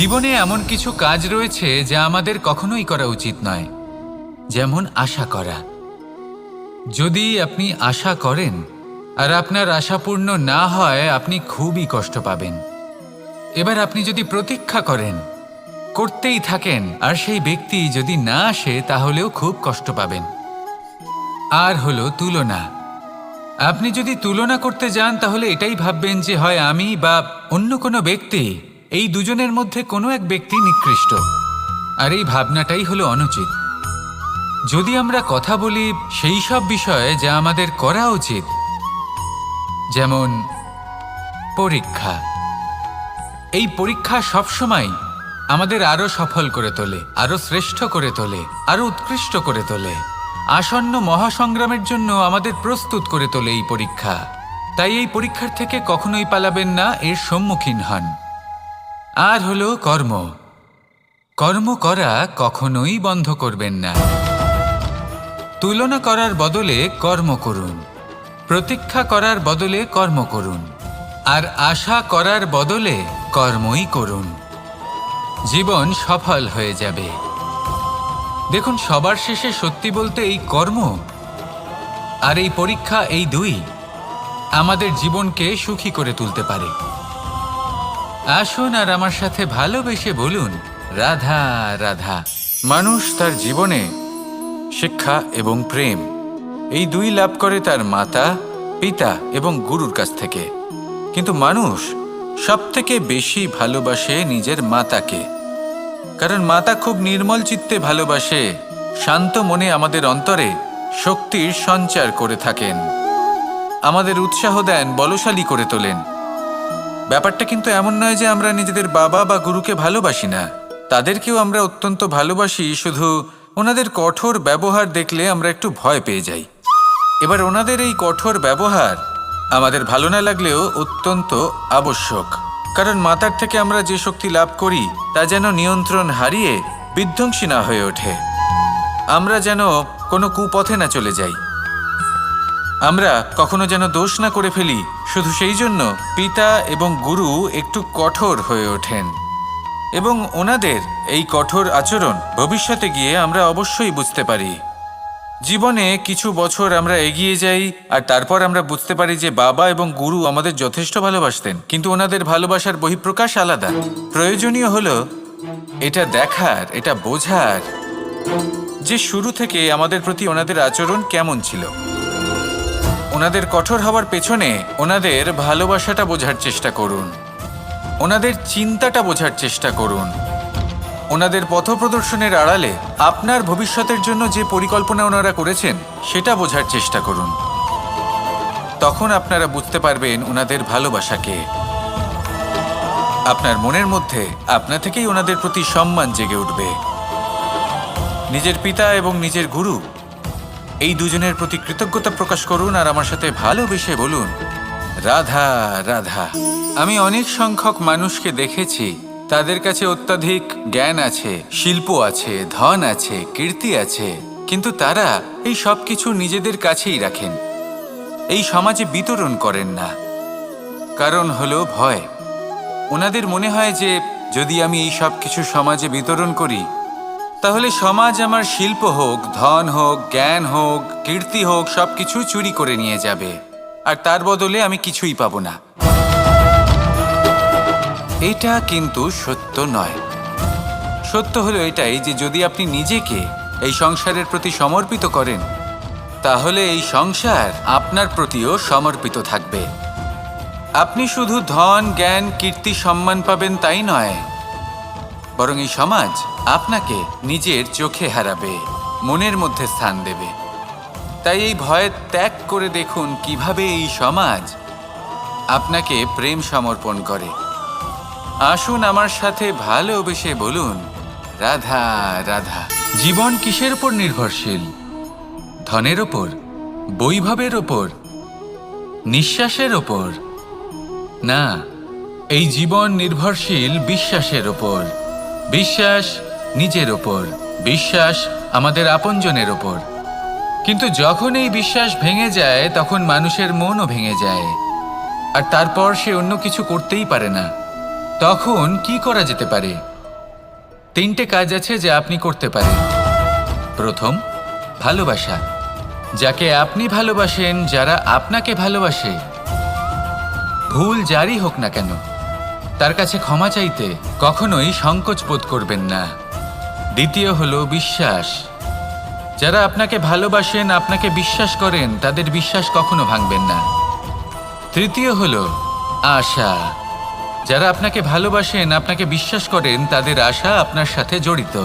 জীবনে এমন কিছু কাজ রয়েছে যা আমাদের কখনোই করা উচিত নয়, যেমন আশা করা। যদি আপনি আশা করেন আর আপনার আশা পূর্ণ না হয়, আপনি খুবই কষ্ট পাবেন। এবার আপনি যদি প্রতীক্ষা করেন, করতেই থাকেন, আর সেই ব্যক্তি যদি না আসে, তাহলেও খুব কষ্ট পাবেন। আর হলো তুলনা। আপনি যদি তুলনা করতে যান, তাহলে এটাই ভাববেন যে হয় আমি বা অন্য কোনো ব্যক্তি, এই দুজনের মধ্যে কোনো এক ব্যক্তি নিকৃষ্ট। আর এই ভাবনাটাই হলো অনুচিত। যদি আমরা কথা বলি সেই সব বিষয়ে যা আমাদের করা উচিত, যেমন পরীক্ষা। এই পরীক্ষা সবসময় আমাদের আরো সফল করে তোলে, আরো শ্রেষ্ঠ করে তোলে, আরো উৎকৃষ্ট করে তোলে। আসন্ন মহাসংগ্রামের জন্য আমাদের প্রস্তুত করে তোলে এই পরীক্ষা। তাই এই পরীক্ষার থেকে কখনোই পালাবেন না, এর সম্মুখীন হন। আর হলো কর্ম। কর্ম করা কখনোই বন্ধ করবেন না। তুলনা করার বদলে কর্ম করুন, প্রতীক্ষা করার বদলে কর্ম করুন, আর আশা করার বদলে কর্মই করুন। জীবন সফল হয়ে যাবে। দেখুন, সবার শেষে সত্যি বলতে এই কর্ম আর এই পরীক্ষা, এই দুই আমাদের জীবনকে সুখী করে তুলতে পারে। আসুন আর আমার সাথে ভালোবেসে বলুন, রাধা রাধা। মানুষ তার জীবনে শিক্ষা এবং প্রেম, এই দুই লাভ করে তার মাতা, পিতা এবং গুরুর কাছ থেকে। কিন্তু মানুষ সবথেকে বেশি ভালোবাসে নিজের মাতাকে, কারণ মাতা খুব নির্মল চিত্তে ভালোবাসে, শান্ত মনে আমাদের অন্তরে শক্তির সঞ্চার করে থাকেন, আমাদের উৎসাহ দেন, বলশালী করে তোলেন। ব্যাপারটা কিন্তু এমন নয় যে আমরা নিজেদের বাবা বা গুরুকে ভালোবাসি না, তাদেরকেও আমরা অত্যন্ত ভালোবাসি, শুধু ওনাদের কঠোর ব্যবহার দেখলে আমরা একটু ভয় পেয়ে যাই। এবার ওনাদের এই কঠোর ব্যবহার আমাদের ভালো না লাগলেও অত্যন্ত আবশ্যক, কারণ মাতার থেকে আমরা যে শক্তি লাভ করি তা যেন নিয়ন্ত্রণ হারিয়ে বিধ্বংসী না হয়ে ওঠে, আমরা যেন কোনো কুপথে না চলে যাই, আমরা কখনো যেন দোষ না করে ফেলি। শুধু সেই জন্য পিতা এবং গুরু একটু কঠোর হয়ে ওঠেন, এবং ওনাদের এই কঠোর আচরণ ভবিষ্যতে গিয়ে আমরা অবশ্যই বুঝতে পারি। জীবনে কিছু বছর আমরা এগিয়ে যাই আর তারপর আমরা বুঝতে পারি যে বাবা এবং গুরু আমাদের যথেষ্ট ভালোবাসতেন, কিন্তু ওনাদের ভালোবাসার বহিঃপ্রকাশ আলাদা। প্রয়োজনীয় হলো এটা দেখার, এটা বোঝার যে শুরু থেকে আমাদের প্রতি ওনাদের আচরণ কেমন ছিল। ওনাদের কঠোর হওয়ার পেছনে ওনাদের ভালোবাসাটা বোঝার চেষ্টা করুন, ওনাদের চিন্তাটা বোঝার চেষ্টা করুন, ওনাদের পথপ্রদর্শনের আড়ালে আপনার ভবিষ্যতের জন্য যে পরিকল্পনা ওনারা করেছেন সেটা বোঝার চেষ্টা করুন। তখন আপনারা বুঝতে পারবেন ওনাদের ভালোবাসাকে। আপনার মনের মধ্যে আপনা থেকেই ওনাদের প্রতি সম্মান জেগে উঠবে। নিজের পিতা এবং নিজের গুরু, এই দুজনের প্রতি কৃতজ্ঞতা প্রকাশ করুন আর আমার সাথে ভালোবেসে বলুন, রাধা রাধা। আমি অনেক সংখ্যক মানুষকে দেখেছি, তাদের কাছে অত্যাধিক জ্ঞান আছে, শিল্প আছে, ধন আছে, কীর্তি আছে, কিন্তু তারা এই সব কিছু নিজেদের কাছেই রাখেন, এই সমাজে বিতরণ করেন না। কারণ হলো ভয়। ওনাদের মনে হয় যে যদি আমি এই সব কিছু সমাজে বিতরণ করি, তাহলে সমাজ আমার শিল্প হোক, ধন হোক, জ্ঞান হোক, কীর্তি হোক, সবকিছু চুরি করে নিয়ে যাবে, আর তার বদলে আমি কিছুই পাবো না। এটা কিন্তু সত্য নয়। সত্য হলো এটাই যে যদি আপনি নিজেকে এই সংসারের প্রতি সমর্পিত করেন, তাহলে এই সংসার আপনার প্রতিও সমর্পিত থাকবে। আপনি শুধু ধন, জ্ঞান, কীর্তি, সম্মান পাবেন তাই নয়, বরং এই সমাজ আপনাকে নিজের চোখে হারাবে, মনের মধ্যে স্থান দেবে। তাই এই ভয় ত্যাগ করে দেখুন কিভাবে এই সমাজ আপনাকে প্রেম সমর্পণ করে। আসুন আমার সাথে ভালোবেসে বলুন, রাধা রাধা। জীবন কিসের উপর নির্ভরশীল? ধনের ওপর, বৈভবের ওপর, নিঃশ্বাসের ওপর? না, এই জীবন নির্ভরশীল বিশ্বাসের ওপর। বিশ্বাস নিজের ওপর, বিশ্বাস আমাদের আপনজনের ওপর। কিন্তু যখন এই বিশ্বাস ভেঙে যায়, তখন মানুষের মনও ভেঙে যায়, আর তারপর সে অন্য কিছু করতেই পারে না। তখন কি করা যেতে পারে? তিনটে কাজ আছে যা আপনি করতে পারেন। প্রথম, ভালোবাসা। যাকে আপনি ভালোবাসেন, যারা আপনাকে ভালোবাসে, ভুল যারই হোক না কেন, তার কাছে ক্ষমা চাইতে কখনোই সংকোচ বোধ করবেন না। দ্বিতীয় হলো বিশ্বাস। যারা আপনাকে ভালোবাসেন, আপনাকে বিশ্বাস করেন, তাদের বিশ্বাস কখনো ভাঙবেন না। তৃতীয় হলো আশা। যারা আপনাকে ভালোবাসেন, আপনাকে বিশ্বাস করেন, তাদের আশা আপনার সাথে জড়িত।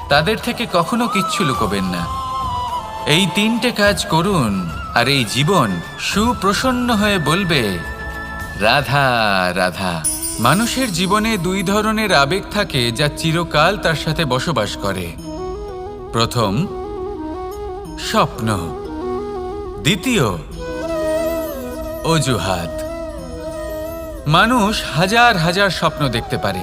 তাদের থেকে কখনো কিচ্ছু লুকোবেন না। এই তিনটে কাজ করুন আর এই জীবন সুপ্রসন্ন হয়ে বলবে, রাধা রাধা। মানুষের জীবনে দুই ধরনের আবেগ থাকে যা চিরকাল তার সাথে বসবাস করে। প্রথম, স্বপ্ন। দ্বিতীয়, অজুহাত। মানুষ হাজার হাজার স্বপ্ন দেখতে পারে।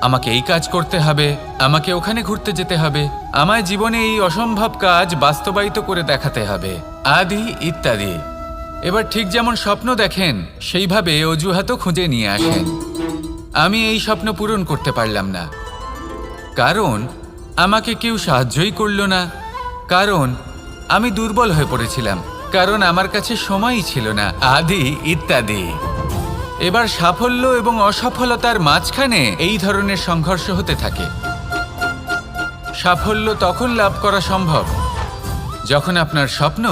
আমাকে এই কাজ করতে হবে, আমাকে ওখানে ঘুরতে যেতে হবে, আমায় জীবনে এই অসম্ভব কাজ বাস্তবায়িত করে দেখাতে হবে, আদি ইত্যাদি। এবার ঠিক যেমন স্বপ্ন দেখেন, সেইভাবে অজুহাতও খুঁজে নিয়ে আসেন। আমি এই স্বপ্ন পূরণ করতে পারলাম না, কারণ আমাকে কেউ সাহায্যই করল না, কারণ আমি দুর্বল হয়ে পড়েছিলাম, কারণ আমার কাছে সময়ই ছিল না, আদি ইত্যাদি। এবার সাফল্য এবং অসফলতার মাঝখানে এই ধরনের সংঘর্ষ হতে থাকে। সাফল্য তখন লাভ করা সম্ভব যখন আপনার স্বপ্ন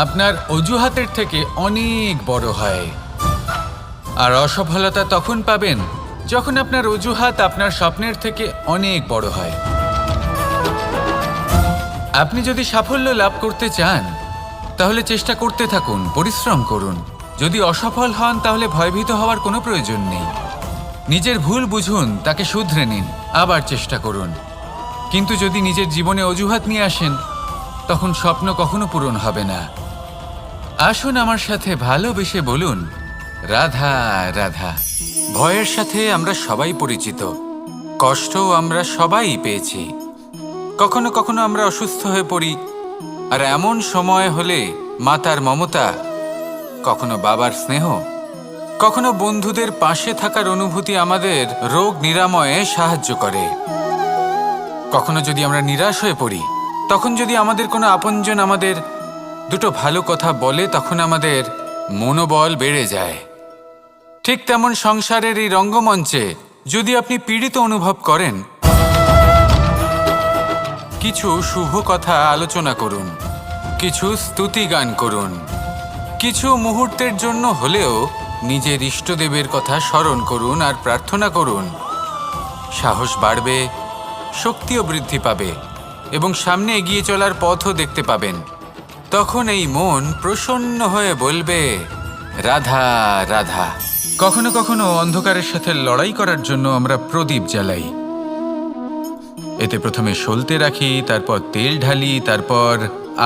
আপনার অজুহাতের থেকে অনেক বড় হয়, আর অসফলতা তখন পাবেন যখন আপনার অজুহাত আপনার স্বপ্নের থেকে অনেক বড় হয়। আপনি যদি সাফল্য লাভ করতে চান, তাহলে চেষ্টা করতে থাকুন, পরিশ্রম করুন। যদি অসফল হন, তাহলে ভয়ভীত হওয়ার কোনো প্রয়োজন নেই। নিজের ভুল বুঝুন, তাকে শুধরে নিন, আবার চেষ্টা করুন। কিন্তু যদি নিজের জীবনে অজুহাত নিয়ে আসেন, তখন স্বপ্ন কখনো পূরণ হবে না। আসুন আমার সাথে ভালোবেসে বলুন, রাধা রাধা। ভয়ের সাথে আমরা সবাই পরিচিত, কষ্টও আমরা সবাই পেয়েছি। কখনো কখনো আমরা অসুস্থ হয়ে পড়ি, আর এমন সময় হলে মাতার মমতা, কখনো বাবার স্নেহ, কখনো বন্ধুদের পাশে থাকার অনুভূতি আমাদের রোগ নিরাময়ে সাহায্য করে। কখনো যদি আমরা নিরাশ হয়ে পড়ি, তখন যদি আমাদের কোনো আপনজন আমাদের দুটো ভালো কথা বলে, তখন আমাদের মনোবল বেড়ে যায়। ঠিক তেমন সংসারের এই রঙ্গমঞ্চে যদি আপনি পীড়িত অনুভব করেন, কিছু শুভ কথা আলোচনা করুন, কিছু স্তুতি গান করুন, কিছু মুহূর্তের জন্য হলেও নিজের ইষ্টদেবের কথা স্মরণ করুন আর প্রার্থনা করুন। সাহস বাড়বে, শক্তিও বৃদ্ধি পাবে এবং সামনে এগিয়ে চলার পথও দেখতে পাবেন। তখন এই মন প্রসন্ন হয়ে বলবে, রাধা রাধা। কখনো কখনো অন্ধকারের সাথে লড়াই করার জন্য আমরা প্রদীপ জ্বালাই। এতে প্রথমে সলতে রাখি, তারপর তেল ঢালি, তারপর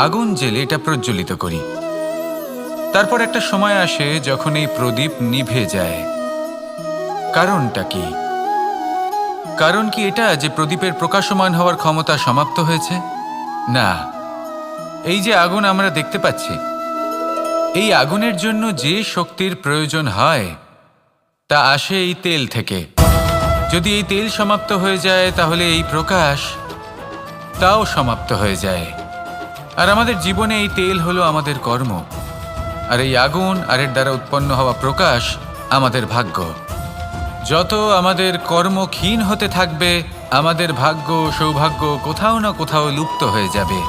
আগুন জেলে এটা প্রজ্বলিত করি। তারপর একটা সময় আসে যখন এই প্রদীপ নিভে যায়। কারণটা কি? কারণ কি এটা যে প্রদীপের প্রকাশমান হওয়ার ক্ষমতা সমাপ্ত হয়েছে? না, এই যে আগুন আমরা দেখতে পাচ্ছি, এই আগুনের জন্য যে শক্তির প্রয়োজন হয় তা আসে এই তেল থেকে। যদি এই তেল সমাপ্ত হয়ে যায়, তাহলে এই প্রকাশ তাও সমাপ্ত হয়ে যায়। আর আমাদের জীবনে এই তেল হলো আমাদের কর্ম, আর এই আগুন আর এর দ্বারা উৎপন্ন হওয়া প্রকাশ আমাদের ভাগ্য। যত আমাদের কর্ম ক্ষীণ হতে থাকবে, আমাদের ভাগ্য সৌভাগ্য কোথাও না কোথাও লুপ্ত হয়ে যাবে।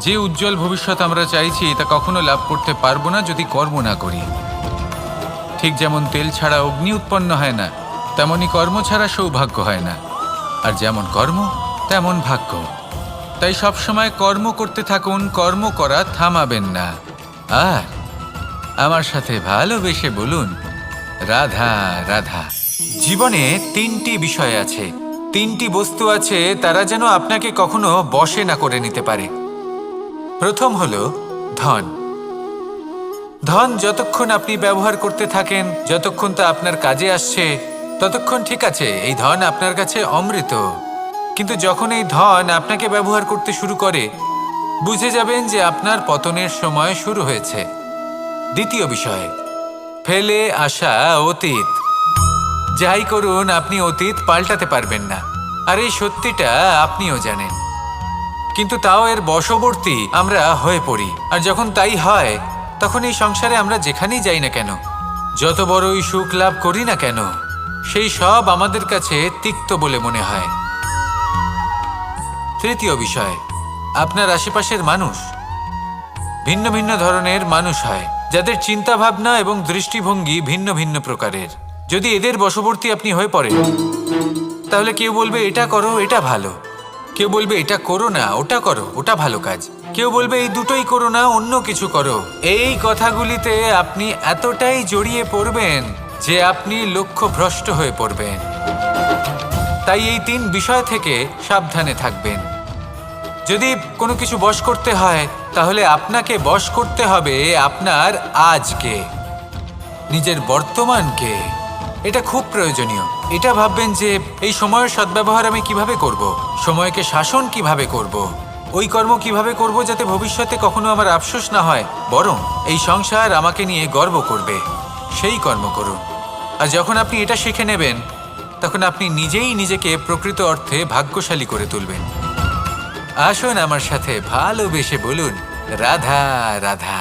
যে উজ্জ্বল ভবিষ্যৎ আমরা চাইছি তা কখনো লাভ করতে পারবো না যদি কর্ম না করি। ঠিক যেমন তেল ছাড়া অগ্নি উৎপন্ন হয় না, তেমনি কর্ম ছাড়া সৌভাগ্য হয় না। আর যেমন কর্ম তেমন ভাগ্য। তাই সবসময় কর্ম করতে থাকুন, কর্ম করা থামাবেন না। আর আমার সাথে ভালোবেসে বলুন, রাধা রাধা। জীবনে তিনটি বিষয় আছে, তিনটি বস্তু আছে, তারা যেন আপনাকে কখনো বশে না করে নিতে পারে। প্রথম হলো ধন। ধন যতক্ষণ আপনি ব্যবহার করতে থাকেন, যতক্ষণ তা আপনার কাজে আসছে, ততক্ষণ ঠিক আছে, এই ধন আপনার কাছে অমৃত। কিন্তু যখন এই ধন আপনাকে ব্যবহার করতে শুরু করে, বুঝে যাবেন যে আপনার পতনের সময় শুরু হয়েছে। দ্বিতীয় বিষয়, ফেলে আসা অতীত। যাই করুন, আপনি অতীত পাল্টাতে পারবেন না। আর এই সত্যিটা আপনিও জানেন, কিন্তু তাও এর বশবর্তী আমরা হয়ে পড়ি। আর যখন তাই হয়, তখন এই সংসারে আমরা যেখানেই যাই না কেন, যত বড়ই সুখ লাভ করি না কেন, সেই সব আমাদের কাছে তিক্ত বলে মনে হয়। তৃতীয় বিষয়, আপনার আশেপাশের মানুষ ভিন্ন ভিন্ন ধরনের মানুষ হয়, যাদের চিন্তা ভাবনা এবং দৃষ্টিভঙ্গি ভিন্ন ভিন্ন প্রকারের। যদি এদের বশবর্তী আপনি হয়ে পড়েন, তাহলে কেউ বলবে এটা করো, এটা ভালো, কেউ বলবে এটা করো না, ওটা করো, ওটা ভালো কাজ, কেউ বলবে এই দুটোই করো না, অন্য কিছু করো। এই কথাগুলিতে আপনি এতটাই জড়িয়ে পড়বেন যে আপনি লক্ষ্যভ্রষ্ট হয়ে পড়বেন। তাই এই 3 বিষয় থেকে সাবধানে থাকবেন। যদি কোনো কিছু বশ করতে হয়, তাহলে আপনাকে বশ করতে হবে আপনার আজকে, নিজের বর্তমানকে। এটা খুব প্রয়োজনীয়। এটা ভাববেন যে এই সময়ের সদ্ব্যবহার আমি কিভাবে করব, সময়কে শাসন কিভাবে করব, ওই কর্ম কিভাবে করব যাতে ভবিষ্যতে কখনো আমার আফসোস না হয়, বরং এই সংসার আমাকে নিয়ে গর্ব করবে, সেই কর্ম করুন। আর যখন আপনি এটা শিখে নেবেন, তখন আপনি নিজেই নিজেকে প্রকৃত অর্থে ভাগ্যশালী করে তুলবেন। আসুন আমার সাথে ভালোবেসে বলুন, রাধা রাধা।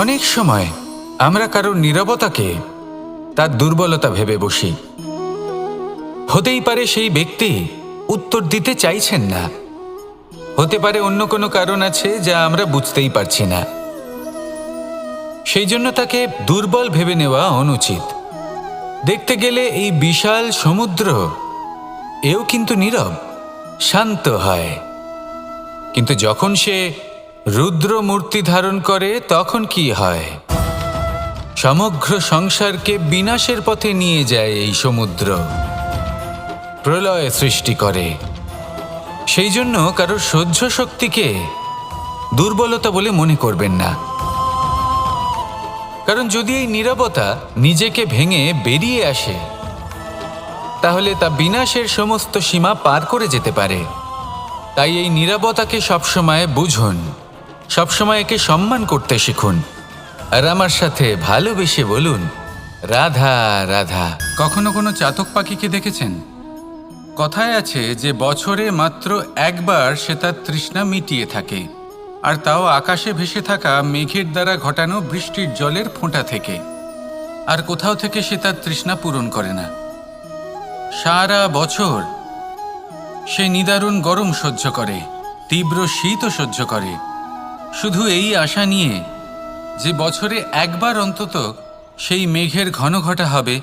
অনেক সময় আমরা কারোর নীরবতাকে তার দুর্বলতা ভেবে বসি। হতেই পারে সেই ব্যক্তি উত্তর দিতে চাইছেন না, হতে পারে অন্য কোনো কারণ আছে যা আমরা বুঝতেই পারছি না। সেই জন্য তাকে দুর্বল ভেবে নেওয়া অনুচিত। দেখতে গেলে এই বিশাল সমুদ্র এও কিন্তু নীরব, শান্ত হয়। কিন্তু যখন সে রুদ্র মূর্তি ধারণ করে, তখন কি হয়? সমগ্র সংসারকে বিনাশের পথে নিয়ে যায় এই সমুদ্র, প্রলয় সৃষ্টি করে। সেই জন্য কারোর সহ্য শক্তিকে দুর্বলতা বলে মনে করবেন না। কারণ যদি এই নীরবতা নিজেকে ভেঙে বেরিয়ে আসে, তাহলে তা বিনাশের সমস্ত সীমা পার করে যেতে পারে। তাই এই নীরবতাকে সবসময় বুঝুন, সবসময় একে সম্মান করতে শিখুন। আর আমার সাথে ভালোবেসে বলুন, রাধা রাধা। কখনো কোনো চাতক পাখিকে দেখেছেন? কথায় আছে যে বছরে মাত্র একবার সে তার তৃষ্ণা মিটিয়ে থাকে, আর তাও আকাশে ভেসে থাকা মেঘের দ্বারা ঘটানো বৃষ্টির জলের ফোঁটা থেকে। আর কোথাও থেকে সে তার তৃষ্ণা পূরণ করে না। সারা বছর সে নিদারুণ গরম সহ্য করে, তীব্র শীতও সহ্য করে, শুধু এই আশা নিয়ে যে বছরে একবার অন্তত সেই মেঘের ঘনঘটা হবে,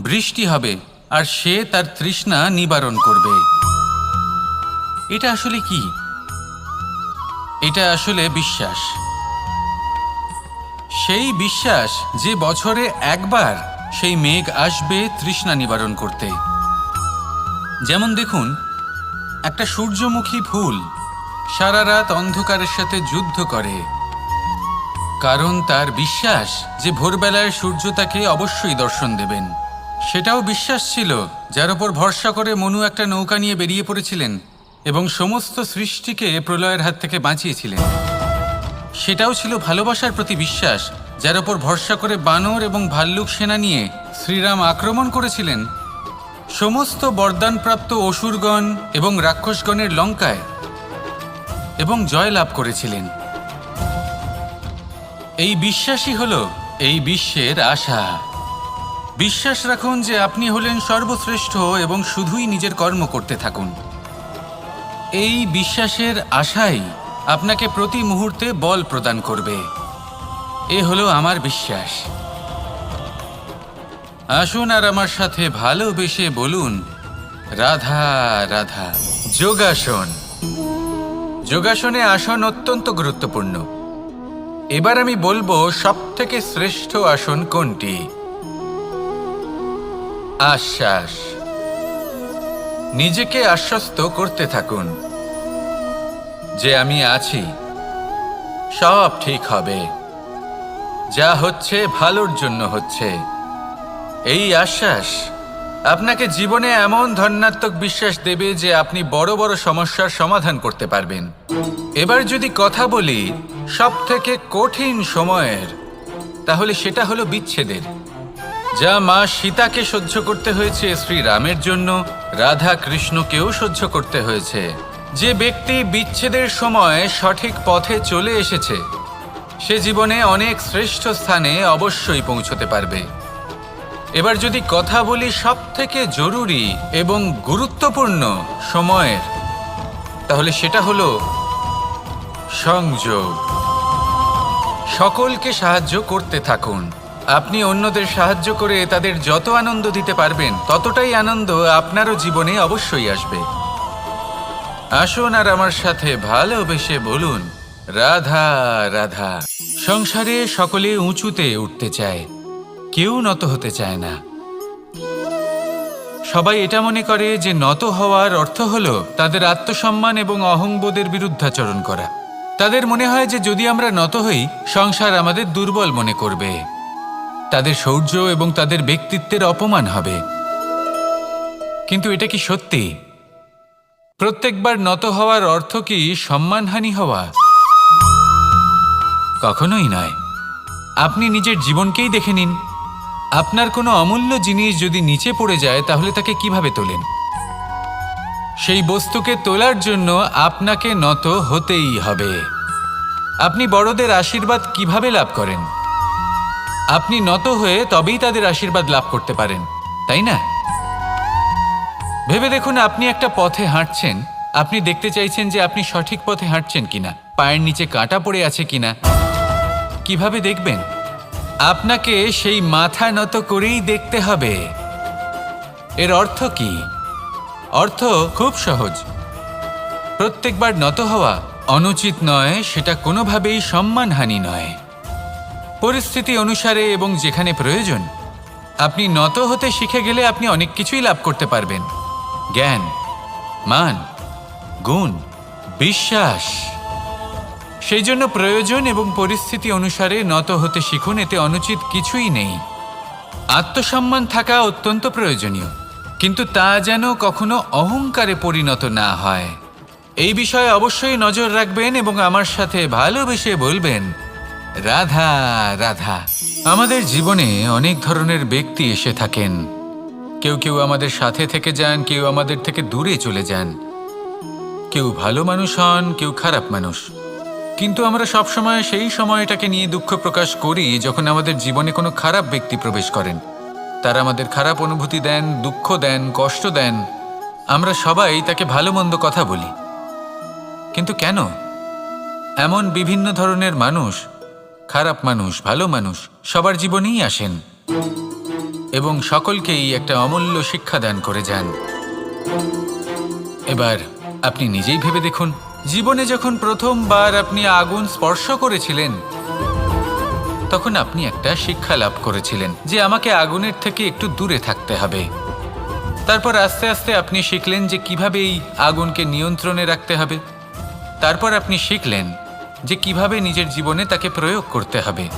বৃষ্টি হবে, আর সে তার তৃষ্ণা নিবারণ করবে। এটা আসলে কি? এটা আসলে বিশ্বাস। সেই বিশ্বাস যে বছরে একবার সেই মেঘ আসবে তৃষ্ণা নিবারণ করতে। যেমন দেখুন, একটা সূর্যমুখী ফুল সারা রাত অন্ধকারের সাথে যুদ্ধ করে, কারণ তার বিশ্বাস যে ভোরবেলায় সূর্য তাকে অবশ্যই দর্শন দেবেন। সেটাও বিশ্বাস ছিল যার ওপর ভরসা করে মনু একটা নৌকা নিয়ে বেরিয়ে পড়েছিলেন এবং সমস্ত সৃষ্টিকে প্রলয়ের হাত থেকে বাঁচিয়েছিলেন। সেটাও ছিল ভালোবাসার প্রতি বিশ্বাস, যার ওপর ভরসা করে বানর এবং ভাল্লুক সেনা নিয়ে শ্রীরাম আক্রমণ করেছিলেন সমস্ত বরদানপ্রাপ্ত অসুরগণ এবং রাক্ষসগণের লঙ্কায় এবং জয় লাভ করেছিলেন। এই বিশ্বাসই হলো এই বিশ্বের আশা। বিশ্বাস রাখুন যে আপনি হলেন সর্বশ্রেষ্ঠ এবং শুধুই নিজের কর্ম করতে থাকুন। এই বিশ্বাসের আশাই আপনাকে প্রতি মুহূর্তে বল প্রদান করবে। এ হলো আমার বিশ্বাস। আসুন আর আমার সাথে ভালোবেসে বলুন, রাধা রাধা। যোগাসন। যোগাসনে আসন অত্যন্ত গুরুত্বপূর্ণ। এবার আমি বলবো সবথেকে শ্রেষ্ঠ আসন কোনটি। আশ্বাস। নিজেকে আশ্বস্ত করতে থাকুন যে আমি আছি, সব ঠিক হবে, যা হচ্ছে ভালোর জন্য হচ্ছে। এই আশ্বাস আপনাকে জীবনে এমন ধন্যাত্মক বিশ্বাস দেবে যে আপনি বড় বড় সমস্যার সমাধান করতে পারবেন। এবার যদি কথা বলি সবথেকে কঠিন সময়ের, তাহলে সেটা হলো বিচ্ছেদের। যা মা সীতাকে সহ্য করতে হয়েছে শ্রীরামের জন্য, রাধা কৃষ্ণকেও সহ্য করতে হয়েছে। যে ব্যক্তি বিচ্ছেদের সময় সঠিক পথে চলে এসেছে সে জীবনে অনেক শ্রেষ্ঠ স্থানে অবশ্যই পৌঁছতে পারবে। এবার যদি কথা বলি সবথেকে জরুরি এবং গুরুত্বপূর্ণ সময়ের, তাহলে সেটা হলো সংযোগ। সকলকে সাহায্য করতে থাকুন। আপনি অন্যদের সাহায্য করে তাদের যত আনন্দ দিতে পারবেন ততটাই আনন্দ আপনারও জীবনে অবশ্যই আসবে। আসুন আর আমার সাথে ভালোবেসে বলুন, রাধা রাধা। সংসারে সকলে উঁচুতে উঠতে চায়, কেউ নত হতে চায় না। সবাই এটা মনে করে যে নত হওয়ার অর্থ হলো তাদের আত্মসম্মান এবং অহংবোধের বিরুদ্ধাচরণ করা। তাদের মনে হয় যে যদি আমরা নত হই সংসার আমাদের দুর্বল মনে করবে, তাদের শৌর্য এবং তাদের ব্যক্তিত্বের অপমান হবে। কিন্তু এটা কি সত্যি? প্রত্যেকবার নত হওয়ার অর্থ কি সম্মানহানি হওয়া? কখনোই নয়। আপনি নিজের জীবনকেই দেখে নিন। আপনার কোনো অমূল্য জিনিস যদি নিচে পড়ে যায় তাহলে তাকে কিভাবে তোলেন? সেই বস্তুকে তোলার জন্য আপনাকে নত হতেই হবে। আপনি বড়দের আশীর্বাদ কিভাবে লাভ করেন? আপনি নত হয়ে তবেই তাদের আশীর্বাদ লাভ করতে পারেন, তাই না? ভেবে দেখুন, আপনি একটা পথে হাঁটছেন, আপনি দেখতে চাইছেন যে আপনি সঠিক পথে হাঁটছেন কিনা, পায়ের নিচে কাঁটা পড়ে আছে কিনা। কিভাবে দেখবেন? আপনাকে সেই মাথা নত করেই দেখতে হবে। এর অর্থ কি? অর্থ খুব সহজ। প্রত্যেকবার নত হওয়া অনুচিত নয়, সেটা কোনোভাবেই সম্মানহানি নয়। পরিস্থিতি অনুসারে এবং যেখানে প্রয়োজন আপনি নত হতে শিখে গেলে আপনি অনেক কিছুই লাভ করতে পারবেন। জ্ঞান, মান, গুণ, বিশ্বাস। সেই জন্য প্রয়োজন এবং পরিস্থিতি অনুসারে নত হতে শিখুন, এতে অনুচিত কিছুই নেই। আত্মসম্মান থাকা অত্যন্ত প্রয়োজনীয়, কিন্তু তা যেন কখনো অহংকারে পরিণত না হয়। এই বিষয়ে অবশ্যই নজর রাখবেন এবং আমার সাথে ভালোবেসে বলবেন, রাধা রাধা। আমাদের জীবনে অনেক ধরনের ব্যক্তি এসে থাকেন। কেউ কেউ আমাদের সাথে থেকে যান, কেউ আমাদের থেকে দূরে চলে যান। কেউ ভালো মানুষ হন, কেউ খারাপ মানুষ। কিন্তু আমরা সবসময় সেই সময়টাকে নিয়ে দুঃখ প্রকাশ করি যখন আমাদের জীবনে কোনো খারাপ ব্যক্তি প্রবেশ করেন। তারা আমাদের খারাপ অনুভূতি দেন, দুঃখ দেন, কষ্ট দেন। আমরা সবাই তাকে ভালো মন্দ কথা বলি। কিন্তু কেন? এমন বিভিন্ন ধরনের মানুষ, খারাপ মানুষ, ভালো মানুষ সবার জীবনেই আসেন এবং সকলকেই একটা অমূল্য শিক্ষা দান করে যান। এবার আপনি নিজেই ভেবে দেখুন, জীবনে যখন প্রথমবার আপনি আগুন স্পর্শ করেছিলেন তখন আপনি একটা শিক্ষা লাভ করেছিলেন যে আমাকে আগুনের থেকে একটু দূরে থাকতে হবে। তারপর আস্তে আস্তে আপনি শিখলেন যে কিভাবে এই আগুনকে নিয়ন্ত্রণে রাখতে হবে। তারপর আপনি শিখলেন যে কিভাবে নিজের জীবনে তাকে প্রয়োগ করতে হবে,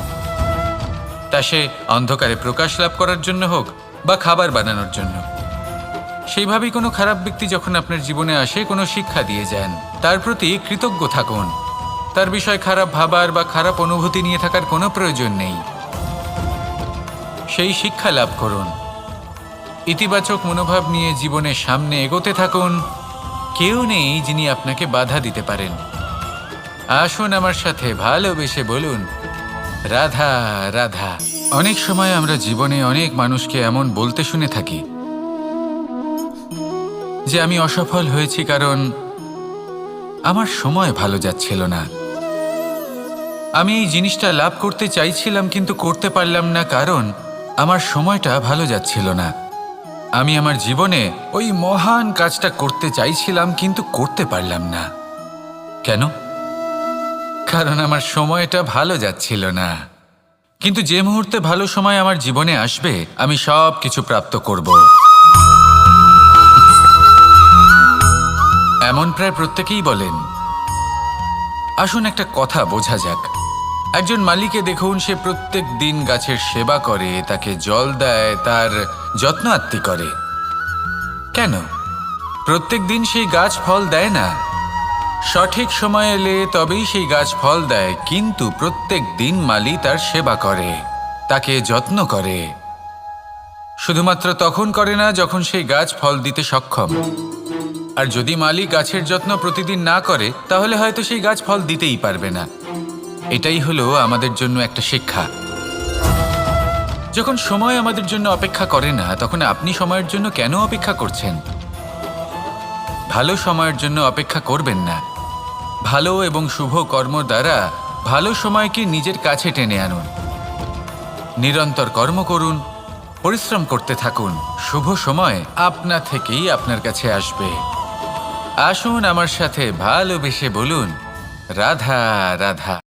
তা সে অন্ধকারে প্রকাশ লাভ করার জন্য হোক বা খাবার বানানোর জন্য। সেইভাবেই কোনো খারাপ ব্যক্তি যখন আপনার জীবনে আসে কোনো শিক্ষা দিয়ে যান, তার প্রতি কৃতজ্ঞ থাকুন। তার বিষয় খারাপ ভাবার বা খারাপ অনুভূতি নিয়ে থাকার কোনো প্রয়োজন নেই। সেই শিক্ষা লাভ করুন, ইতিবাচক মনোভাব নিয়ে জীবনের সামনে এগোতে থাকুন। কেউ নেই যিনি আপনাকে বাধা দিতে পারেন। আসুন আমার সাথে ভালোবেসে বলুন, রাধা রাধা। অনেক সময় আমরা জীবনে অনেক মানুষকে এমন বলতে শুনে থাকি যে আমি অসফল হয়েছি কারণ আমার সময় ভালো যাচ্ছিল না। আমি এই জিনিসটা লাভ করতে চাইছিলাম কিন্তু করতে পারলাম না কারণ আমার সময়টা ভালো যাচ্ছিল না। আমি আমার জীবনে ওই মহান কাজটা করতে চাইছিলাম কিন্তু করতে পারলাম না। কেন? কারণ আমার সময়টা ভালো যাচ্ছিল না। কিন্তু যে মুহূর্তে ভালো সময় আমার জীবনে আসবে আমি সব কিছু প্রাপ্ত করব। এমন প্রায় প্রত্যেকেই বলেন। আসুন একটা কথা বোঝা যাক। একজন মালিকে দেখুন, সে প্রত্যেক দিন গাছের সেবা করে, তাকে জল দেয়, তার যত্ন আত্তি করে। কেন? প্রত্যেক দিন সেই গাছ ফল দেয় না। সঠিক সময় এলে তবেই সেই গাছ ফল দেয়, কিন্তু প্রত্যেক দিন মালি তার সেবা করে, তাকে যত্ন করে। শুধুমাত্র তখন করে না যখন সেই গাছ ফল দিতে সক্ষম। আর যদি মালি গাছের যত্ন প্রতিদিন না করে তাহলে হয়তো সেই গাছ ফল দিতেই পারবে না। এটাই হলো আমাদের জন্য একটা শিক্ষা। যখন সময় আমাদের জন্য অপেক্ষা করে না, তখন আপনি সময়ের জন্য কেন অপেক্ষা করছেন? ভালো সময়ের জন্য অপেক্ষা করবেন না। ভালো এবং শুভ কর্ম দ্বারা ভালো সময়কে নিজের কাছে টেনে আনুন। নিরন্তর কর্ম করুন, পরিশ্রম করতে থাকুন। শুভ সময় আপনা থেকেই আপনার কাছে আসবে। আসুন আমার সাথে ভালোবেসে বলুন, রাধা রাধা।